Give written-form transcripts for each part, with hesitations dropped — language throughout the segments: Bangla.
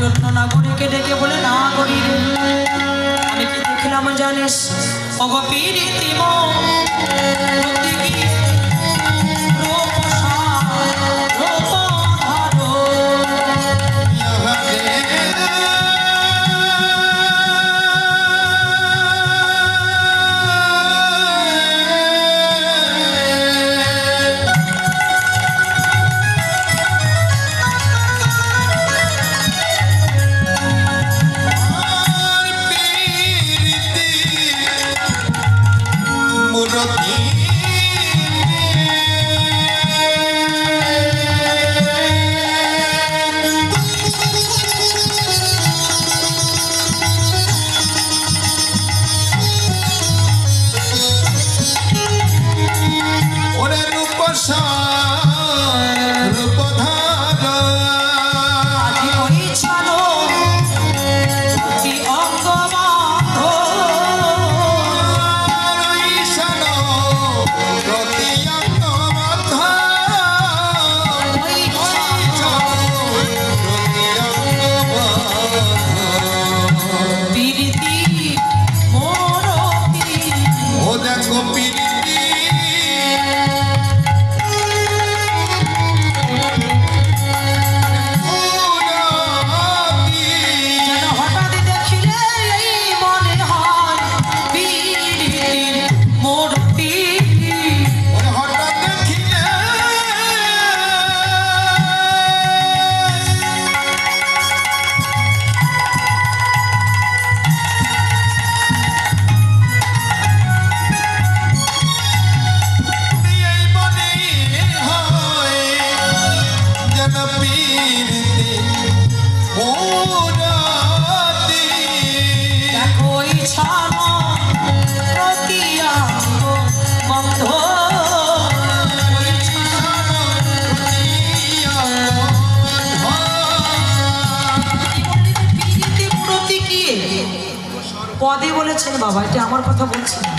অন্য নাগরিকে ডেকে বলে নাগরিক আমি কি দেখলাম জানিস ওগো পিরিতি পদে বলেছেন বাবা, এটা আমার কথা বলছি না।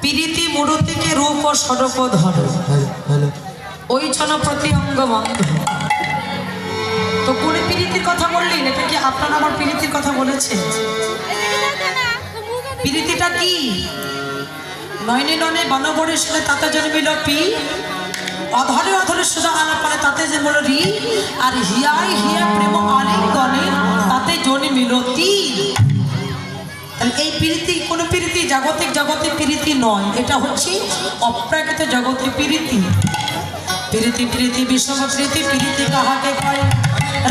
প্রীতি মূরতিকে রূপ ও স্বরূপ ধর, ওই জন প্রতি অঙ্গ বন্ধ। তো কোন প্রীতির কথা বললেন? এটা কি আপনারা আমার প্রীতির কথা বলেছেন? প্রীতিটা কি? নয়নে নয়নে বনবরে শুনে তাতে জন্মিল পি, অধরে অধরে সুজা আনা পারে তাতে যে বলো রি, আর হিয়াই হিয়া প্রেম আলিঙ্গনে তাতে জন্মিল তি। এই প্রীতি কোনো প্রীতি জাগতিক জগতে প্রীতি নয়, এটা হচ্ছে অপ্রাকৃত জগতে প্রীতি। প্রীতি প্রীতি বিষম প্রীতি, প্রীতি কাহাকে কয়?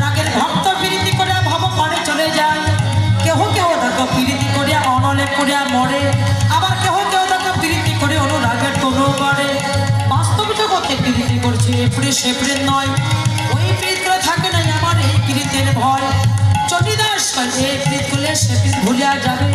রাগের ভক্ত প্রীতি করে ভাব পরে চলে যায়। কেহ কেহ দেখো প্রীতি করিয়া অনলে করিয়া মরে, আবার কেহ কেহ দেখো প্রীতি করে অনুরাগের তনু করে। বাস্তব জগতে প্রীতি করছে এপ্রিল সেপ্রিল নয়, ওই প্রীত করে থাকে নাই আমার এই প্রীতের ভয়। চণ্ডীদাস এই প্রীত করলে সেপ্রিল ভুলিয়া যাবে।